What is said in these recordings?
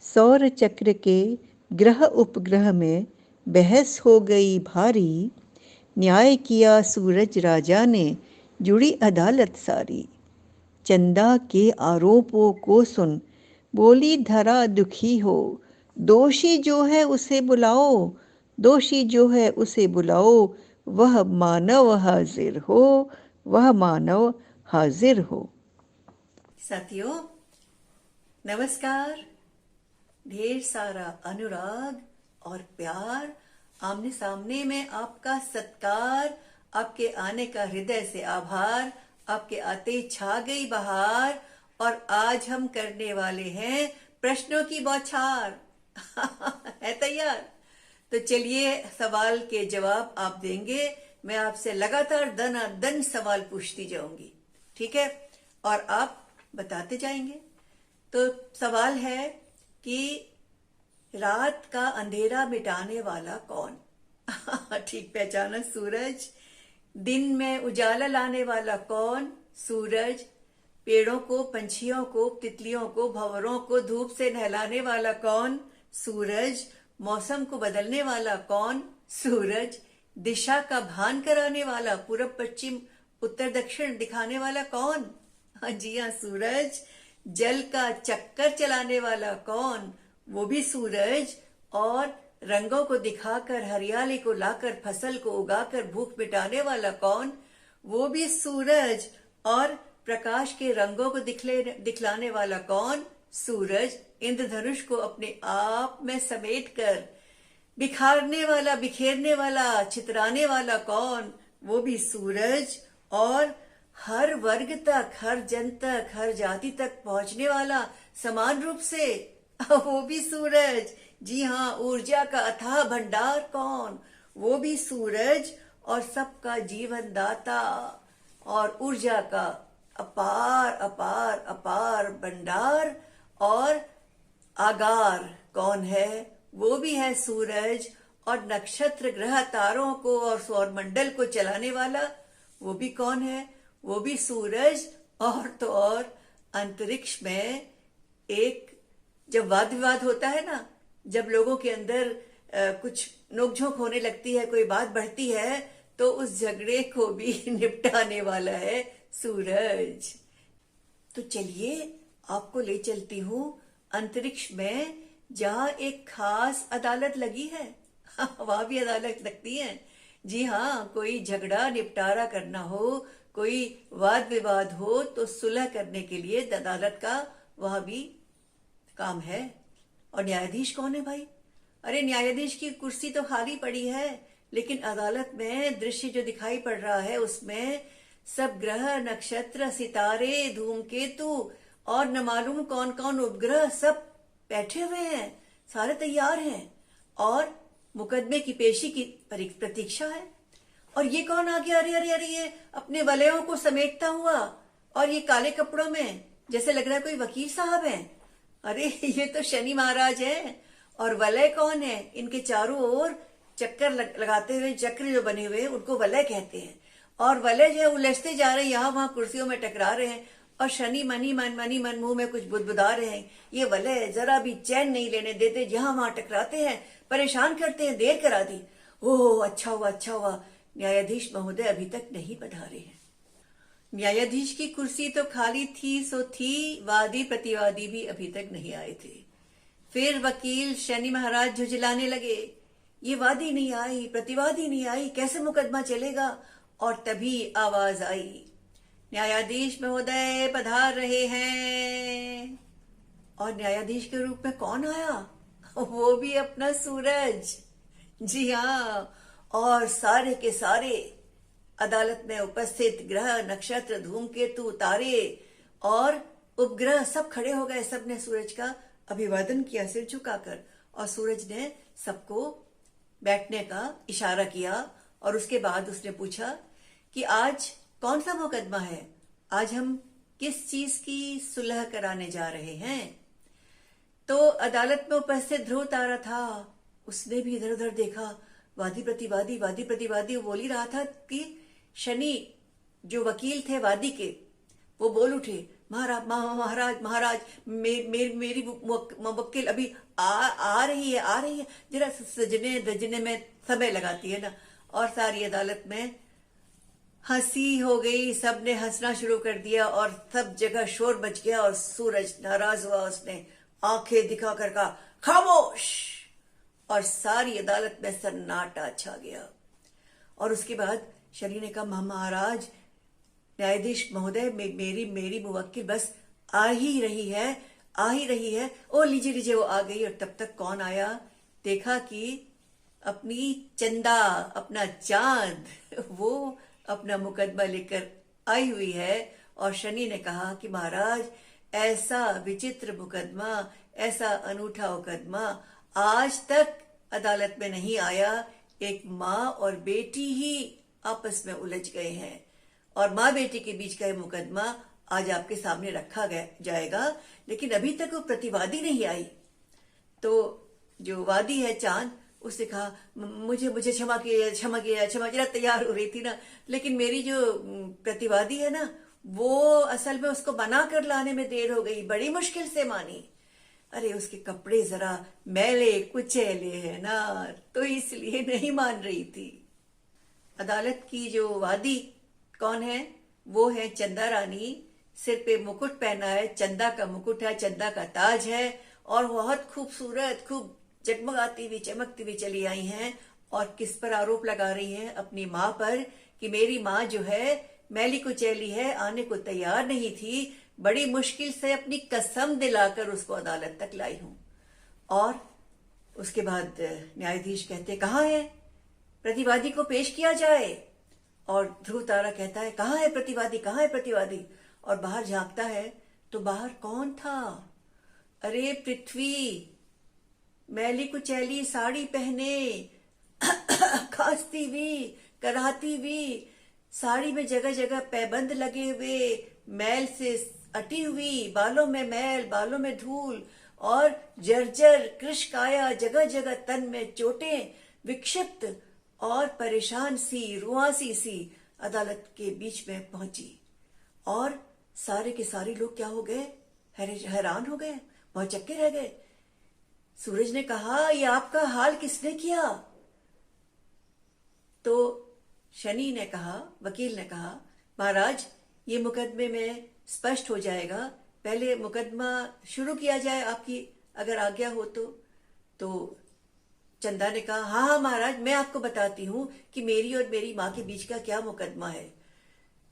सौर चक्र के ग्रह उपग्रह में बहस हो गई भारी। न्याय किया सूरज राजा ने, जुड़ी अदालत सारी। चंदा के आरोपों को सुन बोली धरा दुखी हो। दोषी जो है उसे बुलाओ, दोषी जो है उसे बुलाओ। वह मानव हाजिर हो, वह मानव हाजिर हो। साथियों नमस्कार। ढेर सारा अनुराग और प्यार, आमने सामने में आपका सत्कार, आपके आने का हृदय से आभार। आपके आते छा गई बहार, और आज हम करने वाले हैं प्रश्नों की बौछार। है तैयार? तो चलिए, सवाल के जवाब आप देंगे। मैं आपसे लगातार दन सवाल पूछती जाऊंगी, ठीक है? और आप बताते जाएंगे। तो सवाल है कि रात का अंधेरा मिटाने वाला कौन? ठीक पहचाना, सूरज। दिन में उजाला लाने वाला कौन? सूरज। पेड़ों को, पंछियों को, तितलियों को, भंवरों को धूप से नहलाने वाला कौन? सूरज। मौसम को बदलने वाला कौन? सूरज। दिशा का भान कराने वाला, पूरब पश्चिम उत्तर दक्षिण दिखाने वाला कौन? हाँ जी हाँ, सूरज। जल का चक्कर चलाने वाला कौन? वो भी सूरज। और रंगों को दिखाकर, हरियाली को लाकर, फसल को उगाकर भूख मिटाने वाला कौन? वो भी सूरज। और प्रकाश के रंगों को दिखलाने वाला कौन? सूरज। इंद्रधनुष को अपने आप में समेटकर बिखारने वाला, बिखेरने वाला, चितराने वाला कौन? वो भी सूरज। और हर वर्ग तक, हर जन तक, हर जाति तक पहुंचने वाला समान रूप से, वो भी सूरज। जी हाँ, ऊर्जा का अथाह भंडार कौन? वो भी सूरज। और सबका जीवन दाता और ऊर्जा का अपार अपार अपार भंडार और आगार कौन है? वो भी है सूरज। और नक्षत्र, ग्रह, तारों को और सौरमंडल को चलाने वाला, वो भी कौन है? वो भी सूरज। और तो और अंतरिक्ष में एक जब वाद विवाद होता है ना, जब लोगों के अंदर कुछ नोकझोंक होने लगती है, कोई बात बढ़ती है, तो उस झगड़े को भी निपटाने वाला है सूरज। तो चलिए, आपको ले चलती हूँ अंतरिक्ष में, जहाँ एक खास अदालत लगी है। वहां भी अदालत लगती है। जी हाँ, कोई झगड़ा निपटारा करना हो, कोई वाद विवाद हो, तो सुलह करने के लिए अदालत का वहां भी काम है। और न्यायाधीश कौन है भाई? अरे, न्यायाधीश की कुर्सी तो खाली पड़ी है, लेकिन अदालत में दृश्य जो दिखाई पड़ रहा है, उसमें सब ग्रह, नक्षत्र, सितारे, धूमकेतु और न मालूम कौन कौन उपग्रह सब बैठे हुए हैं, सारे तैयार हैं और मुकदमे की पेशी की प्रतीक्षा है। और ये कौन आ गया? अरे अरे अरे, ये अपने वलयों को समेटता हुआ, और ये काले कपड़ों में, जैसे लग रहा है कोई वकील साहब हैं। अरे, ये तो शनि महाराज हैं। और वलय कौन है? इनके चारों ओर चक्कर लगाते हुए चक्र जो बने हुए हैं, उनको वलय कहते हैं। और वलय जो है उलझते जा रहे हैं, यहाँ वहां कुर्सियों में टकरा रहे हैं, और शनि मनी मन मुंह में कुछ बुदबुदा रहे हैं। ये वलय जरा भी चैन नहीं लेने देते, जहां वहां टकराते हैं, परेशान करते हैं। देर करा दी। ओह, अच्छा हुआ अच्छा हुआ, न्यायाधीश महोदय अभी तक नहीं पधारे हैं। न्यायाधीश की कुर्सी तो खाली थी सो थी, वादी प्रतिवादी भी अभी तक नहीं आए थे। फिर वकील शनि महाराज झुझलाने लगे, ये वादी नहीं आई, प्रतिवादी नहीं आई, कैसे मुकदमा चलेगा? और तभी आवाज आई, न्यायाधीश महोदय पधार रहे हैं। और न्यायाधीश के रूप में कौन आया? वो भी अपना सूरज। जी हाँ, और सारे के सारे अदालत में उपस्थित ग्रह, नक्षत्र, धूमकेतु, तारे और उपग्रह सब खड़े हो गए। सबने सूरज का अभिवादन किया सिर झुकाकर, और सूरज ने सबको बैठने का इशारा किया। और उसके बाद उसने पूछा कि आज कौन सा मुकदमा है? आज हम किस चीज की सुलह कराने जा रहे हैं? तो अदालत में उपस्थित ध्रुव तारा था, उसने भी इधर उधर देखा। वादी प्रतिवादी वो बोल ही रहा था कि शनि जो वकील थे वादी के, वो बोल उठे, महाराज महाराज मेरी मुवक्किल अभी आ रही है, आ रही है, जरा सजने धजने में समय लगाती है ना। और सारी अदालत में हंसी हो गई, सबने हंसना शुरू कर दिया और सब जगह शोर मच गया। और सूरज नाराज हुआ, उसने आंखें दिखाकर कहा खामोश, और सारी अदालत में सन्नाटा छा गया। और उसके बाद शनि ने कहा महाराज न्यायाधीश महोदय, मेरी मेरी मुवक्किल बस आ ही रही है, आ ही रही है। ओ लीजिए लीजिए, वो आ गई। और तब तक कौन आया, देखा कि अपनी चंदा, अपना चांद, वो अपना मुकदमा लेकर आई हुई है। और शनि ने कहा कि महाराज ऐसा विचित्र मुकदमा, ऐसा अनूठा मुकदमा आज तक अदालत में नहीं आया। एक माँ और बेटी ही आपस में उलझ गए हैं और माँ बेटी के बीच का ये मुकदमा आज आपके सामने रखा जाएगा, लेकिन अभी तक वो प्रतिवादी नहीं आई। तो जो वादी है चांद, उसने कहा मुझे मुझे क्षमा किया, क्षमा किया, क्षमा किया। तैयार हो रही थी ना, लेकिन मेरी जो प्रतिवादी है ना, वो असल में उसको बना कर लाने में देर हो गई, बड़ी मुश्किल से मानी। अरे उसके कपड़े जरा मैले कुचैले है ना, तो इसलिए नहीं मान रही थी। अदालत की जो वादी कौन है, वो है चंदा रानी। सिर पे मुकुट पहना है, चंदा का मुकुट है, चंदा का ताज है, और बहुत खूबसूरत, खूब जगमगाती हुई, चमकती हुई चली आई हैं। और किस पर आरोप लगा रही हैं, अपनी माँ पर, कि मेरी माँ जो है मैली कुचैली है, आने को तैयार नहीं थी, बड़ी मुश्किल से अपनी कसम दिलाकर उसको अदालत तक लाई हूं। और उसके बाद न्यायाधीश कहते कहाँ है, प्रतिवादी को पेश किया जाए। और ध्रुव तारा कहता है कहाँ है प्रतिवादी, कहाँ है प्रतिवादी। और बाहर झांकता है तो बाहर कौन था, अरे पृथ्वी, मैली कुचैली साड़ी पहने, खांसती हुई, कराहती हुई, साड़ी में जगह जगह पैबंद लगे हुए, मैल से अटी हुई, बालों में मैल, बालों में धूल, और जर्जर कृश काया, जगह जगह तन में चोटें, विक्षिप्त और परेशान सी, रुआसी सी अदालत के बीच में पहुंची। और सारे के सारे लोग क्या हो गए, हैरान हो गए, भौचक्के रह गए। सूरज ने कहा ये आपका हाल किसने किया। तो शनि ने कहा, वकील ने कहा महाराज ये मुकदमे में स्पष्ट हो जाएगा, पहले मुकदमा शुरू किया जाए, आपकी अगर आज्ञा हो तो चंदा ने कहा हाँ हाँ महाराज, मैं आपको बताती हूं कि मेरी और मेरी माँ के बीच का क्या मुकदमा है।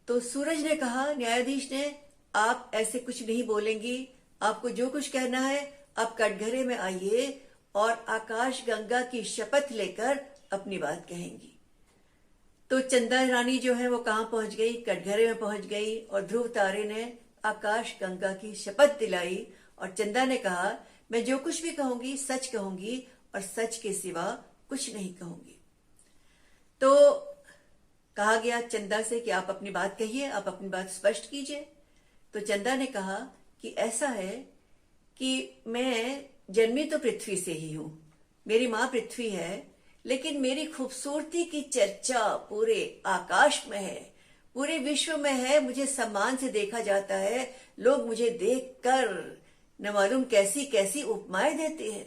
तो सूरज ने कहा, न्यायाधीश ने, आप ऐसे कुछ नहीं बोलेंगी, आपको जो कुछ कहना है आप कटघरे में आइए और आकाश गंगा की शपथ लेकर अपनी बात कहेंगी। तो चंदा रानी जो है वो कहाँ पहुंच गई, कटघरे में पहुंच गई। और ध्रुव तारे ने आकाश गंगा की शपथ दिलाई और चंदा ने कहा मैं जो कुछ भी कहूंगी सच कहूंगी और सच के सिवा कुछ नहीं कहूंगी। तो कहा गया चंदा से कि आप अपनी बात कहिए, आप अपनी बात स्पष्ट कीजिए। तो चंदा ने कहा कि ऐसा है कि मैं जन्मी तो पृथ्वी से ही हूं, मेरी माँ पृथ्वी है, लेकिन मेरी खूबसूरती की चर्चा पूरे आकाश में है, पूरे विश्व में है, मुझे सम्मान से देखा जाता है, लोग मुझे देखकर न मालूम कैसी कैसी उपमाएं देते हैं।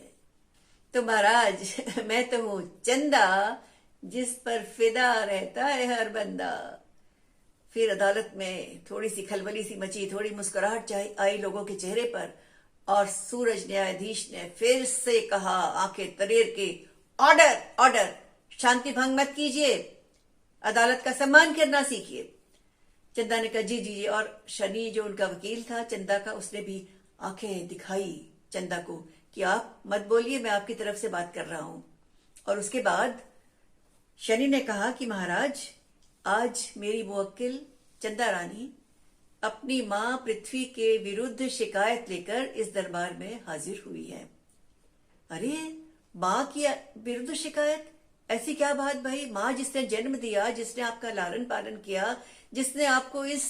तो महाराज मैं तो हूं चंदा जिस पर फिदा रहता है हर बंदा। फिर अदालत में थोड़ी सी खलबली सी मची, थोड़ी मुस्कुराहट आई लोगों के चेहरे पर, और सूरज न्यायाधीश ने फिर से कहा आंखें तरेर के, ऑर्डर ऑर्डर, शांति भंग मत कीजिए, अदालत का सम्मान करना सीखिए। चंदा ने कहा जी जी जी। और शनि जो उनका वकील था चंदा का, उसने भी आंखें दिखाई चंदा को कि आप मत बोलिए, मैं आपकी तरफ से बात कर रहा हूं। और उसके बाद शनि ने कहा कि महाराज आज मेरी मुवक्किल चंदा रानी अपनी मां पृथ्वी के विरुद्ध शिकायत लेकर इस दरबार में हाजिर हुई है। अरे मां की विरुद्ध शिकायत, ऐसी क्या बात भाई, मां जिसने जन्म दिया, जिसने आपका लालन पालन किया, जिसने आपको इस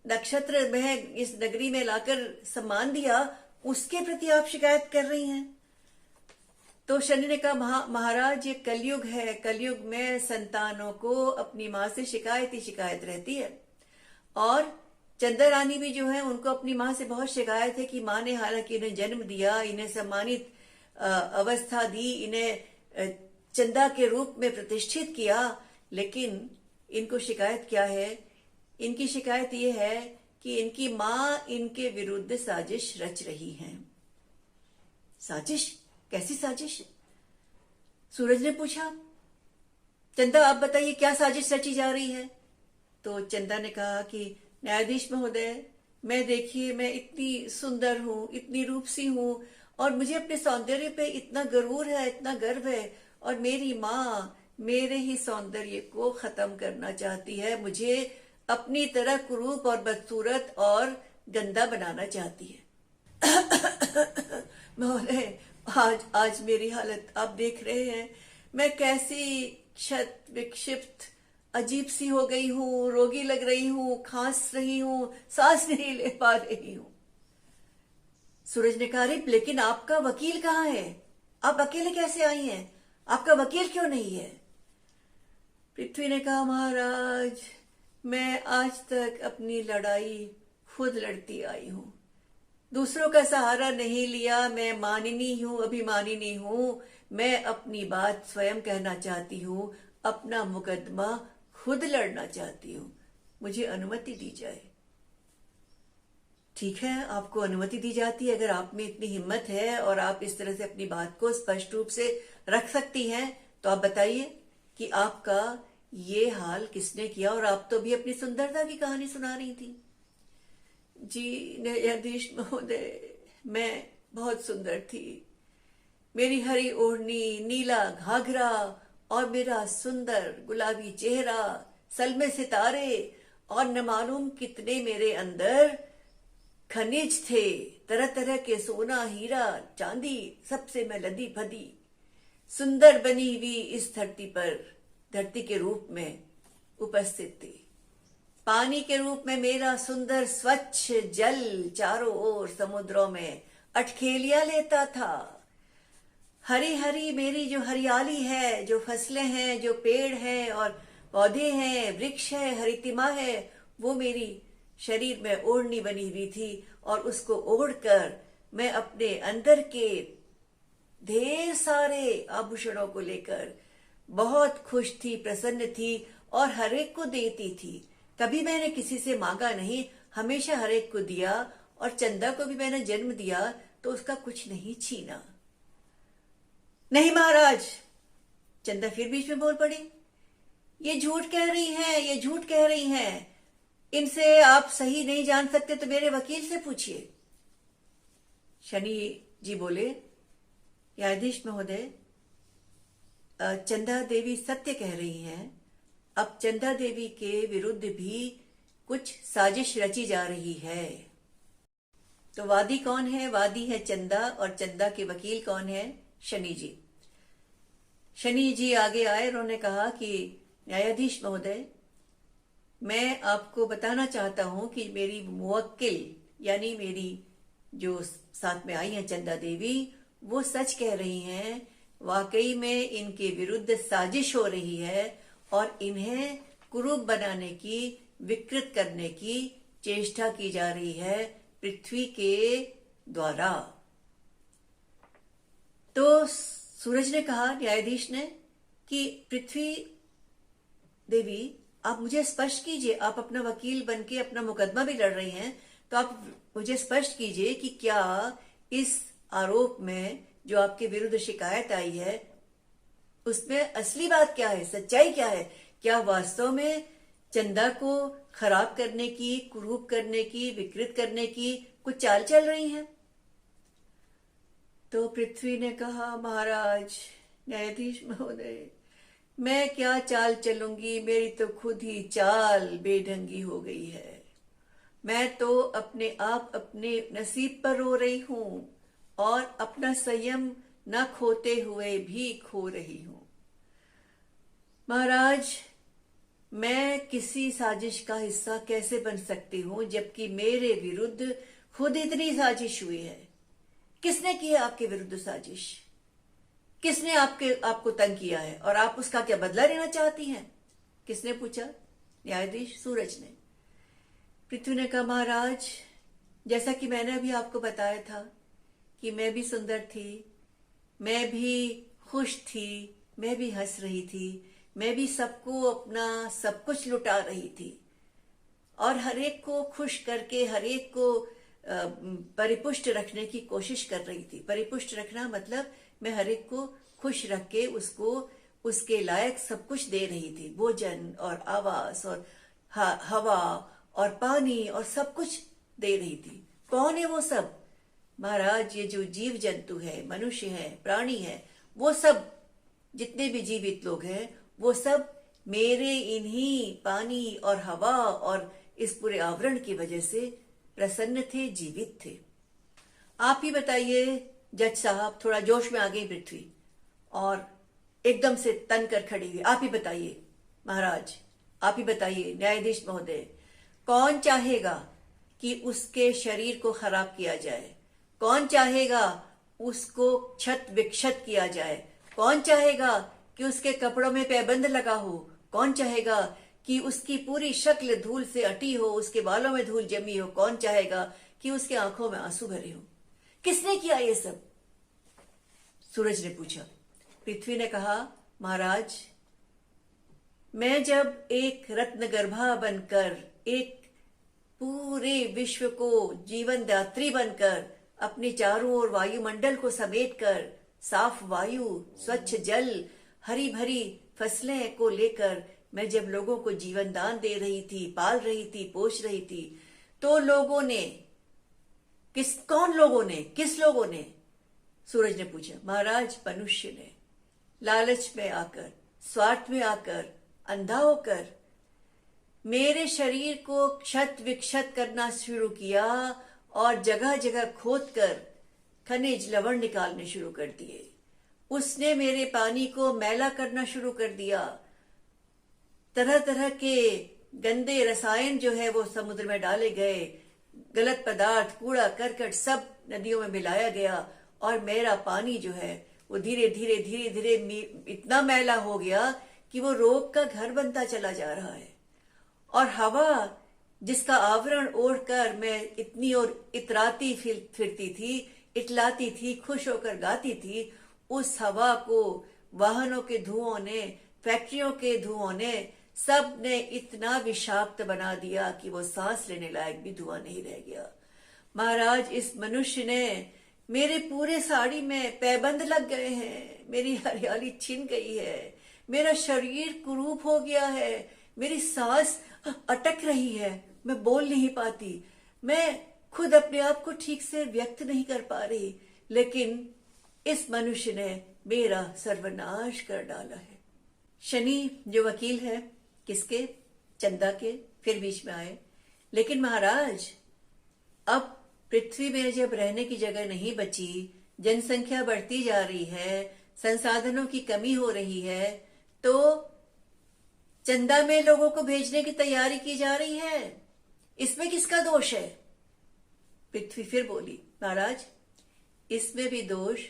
नक्षत्र में, इस नगरी में लाकर सम्मान दिया, उसके प्रति आप शिकायत कर रही हैं। तो शनि ने कहा महाराज ये कलयुग है, कलयुग में संतानों को अपनी मां से शिकायत ही शिकायत रहती है, और चंदा रानी भी जो है उनको अपनी माँ से बहुत शिकायत है कि माँ ने हालांकि इन्हें जन्म दिया, इन्हें सम्मानित अवस्था दी, इन्हें चंदा के रूप में प्रतिष्ठित किया, लेकिन इनको शिकायत क्या है? इनकी शिकायत ये है कि इनकी माँ इनके विरुद्ध साजिश रच रही है। साजिश? कैसी साजिश? सूरज ने पूछा। चंदा आप बताइए क्या साजिश रची जा रही है? तो चंदा ने कहा कि न्यायाधीश महोदय, मैं देखिए मैं इतनी सुंदर हूँ, इतनी रूपसी हूँ, और मुझे अपने सौंदर्य पे इतना गरूर है, इतना गर्व है, और मेरी माँ मेरे ही सौंदर्य को खत्म करना चाहती है, मुझे अपनी तरह कुरूप और बदसूरत और गंदा बनाना चाहती है। महोदय, आज आज मेरी हालत आप देख रहे हैं, मैं कैसी क्षत विक्षिप्त अजीब सी हो गई हूँ, रोगी लग रही हूँ, खांस रही हूँ, सांस नहीं ले पा रही हूँ। सूरज ने कहा, अरे लेकिन आपका वकील कहाँ है? आप अकेले कैसे आई हैं? आपका वकील क्यों नहीं है? पृथ्वी ने कहा, महाराज, मैं आज तक अपनी लड़ाई खुद लड़ती आई हूँ, दूसरों का सहारा नहीं लिया। मैं मानिनी हूँ, अभिमानिनी हूँ, मैं अपनी बात स्वयं कहना चाहती हूँ, अपना मुकदमा खुद लड़ना चाहती हूँ, मुझे अनुमति दी जाए। ठीक है, आपको अनुमति दी जाती है। अगर आप में इतनी हिम्मत है और आप इस तरह से अपनी बात को स्पष्ट रूप से रख सकती हैं, तो आप बताइए कि आपका ये हाल किसने किया? और आप तो भी अपनी सुंदरता की कहानी सुना रही थी। जी न्यायाधीश महोदय, मैं बहुत सुंदर थी। मेरी हरी ओढ़नी, नीला घाघरा और मेरा सुंदर गुलाबी चेहरा, सलमे सितारे और न मालूम कितने मेरे अंदर खनिज थे, तरह तरह के सोना, हीरा, चांदी, सबसे मैं लदी भदी सुंदर बनी हुई इस धरती पर, धरती के रूप में उपस्थित थी। पानी के रूप में मेरा सुंदर स्वच्छ जल चारों ओर समुद्रों में अटखेलियां लेता था। हरी हरी मेरी जो हरियाली है, जो फसलें हैं, जो पेड़ हैं और पौधे हैं, वृक्ष है, हरितिमा है, वो मेरी शरीर में ओढ़नी बनी हुई थी, और उसको ओढ़कर मैं अपने अंदर के ढेर सारे आभूषणों को लेकर बहुत खुश थी, प्रसन्न थी और हर एक को देती थी। कभी मैंने किसी से मांगा नहीं, हमेशा हर एक को दिया, और चंदा को भी मैंने जन्म दिया तो उसका कुछ नहीं छीना। नहीं महाराज, चंदा फिर बीच में बोल पड़ी, ये झूठ कह रही हैं, ये झूठ कह रही हैं, इनसे आप सही नहीं जान सकते तो मेरे वकील से पूछिए। शनि जी बोले, न्यायाधीश महोदय, चंदा देवी सत्य कह रही हैं। अब चंदा देवी के विरुद्ध भी कुछ साजिश रची जा रही है। तो वादी कौन है? वादी है चंदा, और चंदा के वकील कौन है? शनि जी। शनि जी आगे आए, उन्होंने कहा कि न्यायाधीश महोदय, मैं आपको बताना चाहता हूं कि मेरी मुवक्किल यानी मेरी जो साथ में आई हैं चंदा देवी, वो सच कह रही हैं। वाकई में इनके विरुद्ध साजिश हो रही है और इन्हें कुरूप बनाने की, विकृत करने की चेष्टा की जा रही है पृथ्वी के द्वारा। तो सूरज ने कहा, न्यायाधीश ने, कि पृथ्वी देवी, आप मुझे स्पष्ट कीजिए, आप अपना वकील बनके अपना मुकदमा भी लड़ रही हैं, तो आप मुझे स्पष्ट कीजिए कि क्या इस आरोप में जो आपके विरुद्ध शिकायत आई है उसमें असली बात क्या है, सच्चाई क्या है? क्या वास्तव में चंदा को खराब करने की, कुरूप करने की, विकृत करने की कुछ चाल चल रही है? तो पृथ्वी ने कहा, महाराज, न्यायाधीश महोदय, मैं क्या चाल चलूंगी, मेरी तो खुद ही चाल बेढंगी हो गई है। मैं तो अपने आप अपने नसीब पर रो रही हूं और अपना संयम न खोते हुए भी खो रही हूं। महाराज, मैं किसी साजिश का हिस्सा कैसे बन सकती हूं जबकि मेरे विरुद्ध खुद इतनी साजिश हुई है? किसने की है आपके विरुद्ध साजिश? किसने आपको तंग किया है और आप उसका क्या बदला लेना चाहती हैं? किसने पूछा? न्यायाधीश सूरज ने। पृथ्वी ने कहा, महाराज, जैसा कि मैंने अभी आपको बताया था कि मैं भी सुंदर थी, मैं भी खुश थी, मैं भी हंस रही थी, मैं भी सबको अपना सब कुछ लुटा रही थी और हर एक को खुश करके हर एक को परिपुष्ट रखने की कोशिश कर रही थी। परिपुष्ट रखना मतलब मैं हर एक को खुश रख के उसको उसके लायक सब कुछ दे रही थी, भोजन और आवास और हवा और पानी और सब कुछ दे रही थी। कौन है वो सब? महाराज, ये जो जीव जंतु है, मनुष्य है, प्राणी है, वो सब जितने भी जीवित लोग हैं वो सब मेरे इन्हीं पानी और हवा और इस पूरे आवरण की वजह से प्रसन्न थे, जीवित थे। आप ही बताइए जज साहब, थोड़ा जोश में आ गई पृथ्वी और एकदम से तन कर खड़ी हुई। आप ही बताइए महाराज, आप ही बताइए न्यायाधीश महोदय, कौन चाहेगा कि उसके शरीर को खराब किया जाए? कौन चाहेगा उसको क्षत विक्षत किया जाए? कौन चाहेगा कि उसके कपड़ों में पैबंद लगा हो? कौन चाहेगा कि उसकी पूरी शक्ल धूल से अटी हो, उसके बालों में धूल जमी हो? कौन चाहेगा कि उसके आंखों में आंसू भरे हो? किसने किया ये सब? सूरज ने पूछा। पृथ्वी ने कहा, महाराज, मैं जब एक रत्नगर्भा बनकर, एक पूरे विश्व को जीवन दात्री बनकर, अपने चारों ओर वायुमंडल को समेटकर, साफ वायु, स्वच्छ जल, हरी भरी फसलें को लेकर मैं जब लोगों को जीवन दान दे रही थी, पाल रही थी, पोष रही थी, तो लोगों ने किस लोगों ने? सूरज ने पूछा। महाराज, मनुष्य ने लालच में आकर, स्वार्थ में आकर, अंधा होकर मेरे शरीर को क्षत विक्षत करना शुरू किया और जगह जगह खोद कर खनिज लवण निकालने शुरू कर दिए। उसने मेरे पानी को मैला करना शुरू कर दिया। तरह तरह के गंदे रसायन जो है वो समुद्र में डाले गए, गलत पदार्थ, कूड़ा करकट सब नदियों में मिलाया गया और मेरा पानी जो है वो धीरे धीरे धीरे धीरे इतना मैला हो गया कि वो रोग का घर बनता चला जा रहा है। और हवा जिसका आवरण ओढ़कर मैं इतनी और इतराती फिरती थी, इटलाती थी, खुश होकर गाती थी, उस हवा को वाहनों के धुओं ने, फैक्ट्रियों के धुओं ने, सब ने इतना विषाक्त बना दिया कि वो सांस लेने लायक भी धुआं नहीं रह गया। महाराज, इस मनुष्य ने मेरे पूरे साड़ी में पैबंद लग गए हैं, मेरी हरियाली छिन गई है, मेरा शरीर कुरूप हो गया है, मेरी सांस अटक रही है, मैं बोल नहीं पाती, मैं खुद अपने आप को ठीक से व्यक्त नहीं कर पा रही, लेकिन इस मनुष्य ने मेरा सर्वनाश कर डाला है। शनि जो वकील है, किसके? चंदा के, फिर बीच में आए। लेकिन महाराज, अब पृथ्वी में जब रहने की जगह नहीं बची, जनसंख्या बढ़ती जा रही है, संसाधनों की कमी हो रही है, तो चंदा में लोगों को भेजने की तैयारी की जा रही है। इसमें किसका दोष है? पृथ्वी फिर बोली, महाराज, इसमें भी दोष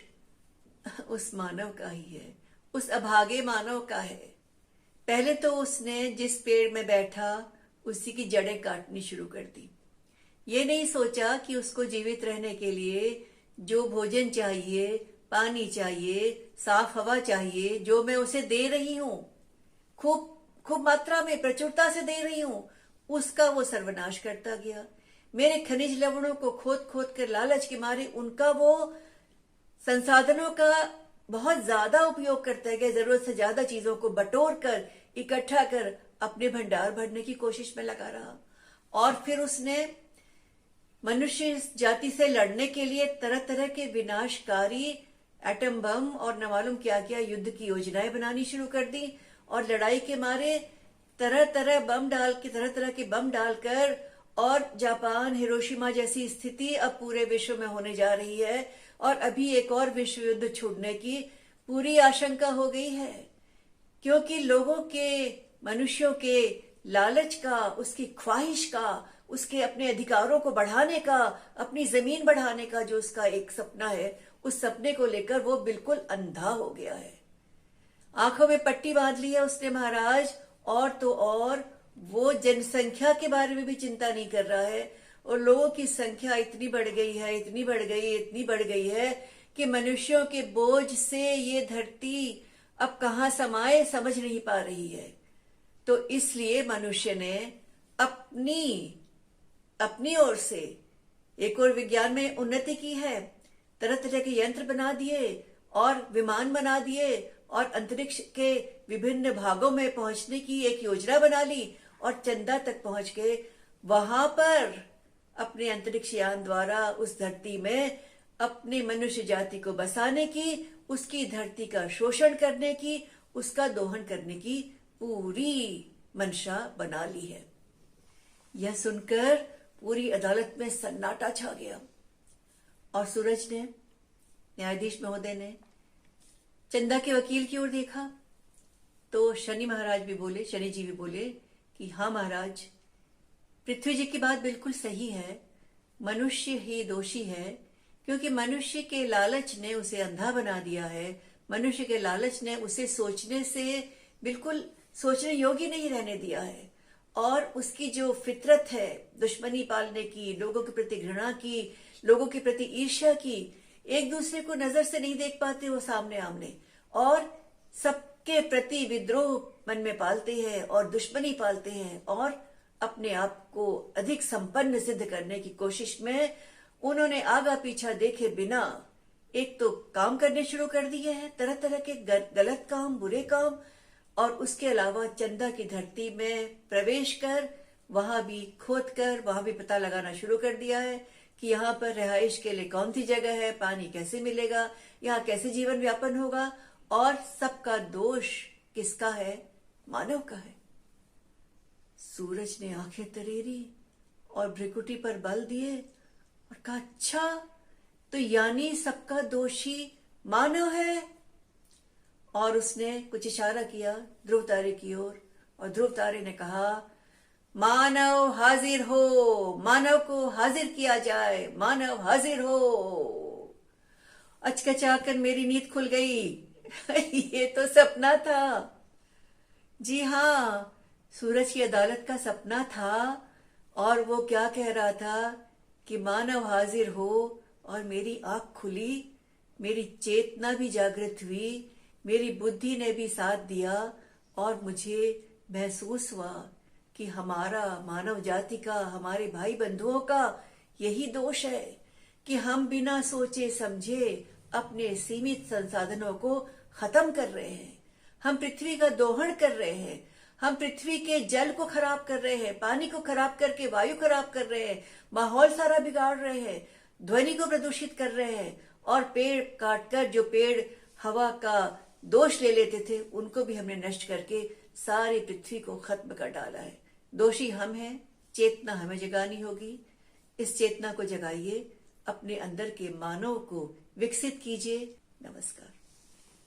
उस मानव का ही है, उस अभागे मानव का है। पहले तो उसने जिस पेड़ में बैठा उसी की जड़ें काटनी शुरू कर दी। ये नहीं सोचा कि उसको जीवित रहने के लिए जो भोजन चाहिए, पानी चाहिए, साफ हवा चाहिए, जो मैं उसे दे रही हूं, खूब खूब मात्रा में, प्रचुरता से दे रही हूं, उसका वो सर्वनाश करता गया। मेरे खनिज लवणों को खोद खोद कर लालच के मारे उनका वो संसाधनों का बहुत ज्यादा उपयोग करता है, जरूरत से ज्यादा चीजों को बटोर कर, इकट्ठा कर अपने भंडार भरने की कोशिश में लगा रहा। और फिर उसने मनुष्य जाति से लड़ने के लिए तरह तरह के विनाशकारी एटम बम और न मालूम क्या क्या युद्ध की योजनाएं बनानी शुरू कर दी, और लड़ाई के मारे तरह तरह के बम डालकर, और जापान, हिरोशिमा जैसी स्थिति अब पूरे विश्व में होने जा रही है, और अभी एक और विश्व युद्ध छूटने की पूरी आशंका हो गई है, क्योंकि लोगों के, मनुष्यों के लालच का, उसकी ख्वाहिश का, उसके अपने अधिकारों को बढ़ाने का, अपनी जमीन बढ़ाने का जो उसका एक सपना है, उस सपने को लेकर वो बिल्कुल अंधा हो गया है। आंखों में पट्टी बांध ली है उसने महाराज, और तो और वो जनसंख्या के बारे में भी चिंता नहीं कर रहा है, और लोगों की संख्या इतनी बढ़ गई है, इतनी बढ़ गई, इतनी बढ़ गई है कि मनुष्यों के बोझ से ये धरती अब कहाँ समाये समझ नहीं पा रही है। तो इसलिए मनुष्य ने अपनी अपनी ओर से एक और विज्ञान में उन्नति की है, तरह तरह के यंत्र बना दिए और विमान बना दिए और अंतरिक्ष के विभिन्न भागों में पहुंचने की एक योजना बना ली और चंदा तक पहुंच के वहां पर अपने अंतरिक्ष यान द्वारा उस धरती में अपने मनुष्य जाति को बसाने की, उसकी धरती का शोषण करने की, उसका दोहन करने की पूरी मंशा बना ली है। यह सुनकर पूरी अदालत में सन्नाटा छा गया और सूरज ने, न्यायाधीश महोदय ने चंदा के वकील की ओर देखा तो शनि महाराज भी बोले, शनि जी भी बोले कि हाँ महाराज, पृथ्वी जी की बात बिल्कुल सही है, मनुष्य ही दोषी है, क्योंकि मनुष्य के लालच ने उसे अंधा बना दिया है। मनुष्य के लालच ने उसे सोचने से बिल्कुल सोचने योग्य नहीं रहने दिया है, और उसकी जो फितरत है दुश्मनी पालने की, लोगों के प्रति घृणा की, लोगों के प्रति ईर्ष्या की, एक दूसरे को नजर से नहीं देख पाते वो सामने आमने, और सबके प्रति विद्रोह मन में पालते हैं और दुश्मनी पालते हैं, और अपने आप को अधिक संपन्न सिद्ध करने की कोशिश में उन्होंने आगा पीछा देखे बिना एक तो काम करने शुरू कर दिए हैं, तरह तरह के गलत काम, बुरे काम, और उसके अलावा चंदा की धरती में प्रवेश कर वहां भी खोद कर वहां भी पता लगाना शुरू कर दिया है कि यहाँ पर रिहाइश के लिए कौन सी जगह है, पानी कैसे मिलेगा, यहाँ कैसे जीवन व्यापन होगा, और सबका दोष किसका है? मानव का है। सूरज ने आंखें तरेरी और भ्रिकुटी पर बल दिए और कहा, अच्छा तो यानी सबका दोषी मानव है। और उसने कुछ इशारा किया ध्रुव तारे की ओर, और ध्रुव तारे ने कहा, मानव हाजिर हो, मानव को हाजिर किया जाए, मानव हाजिर हो। अचकचाकर मेरी नींद खुल गई। ये तो सपना था। जी हाँ, सूरज की अदालत का सपना था, और वो क्या कह रहा था कि मानव हाजिर हो, और मेरी आंख खुली, मेरी चेतना भी जागृत हुई, मेरी बुद्धि ने भी साथ दिया, और मुझे महसूस हुआ कि हमारा, मानव जाति का, हमारे भाई बंधुओं का यही दोष है कि हम बिना सोचे समझे अपने सीमित संसाधनों को खत्म कर रहे हैं। हम पृथ्वी का दोहन कर रहे हैं, हम पृथ्वी के जल को खराब कर रहे हैं, पानी को खराब करके वायु खराब कर रहे हैं, माहौल सारा बिगाड़ रहे हैं, ध्वनि को प्रदूषित कर रहे हैं, और पेड़ काटकर जो पेड़ हवा का दोष ले लेते थे उनको भी हमने नष्ट करके सारी पृथ्वी को खत्म कर डाला है। दोषी हम हैं, चेतना हमें जगानी होगी। इस चेतना को जगाइए, अपने अंदर के मानव को विकसित कीजिए। नमस्कार।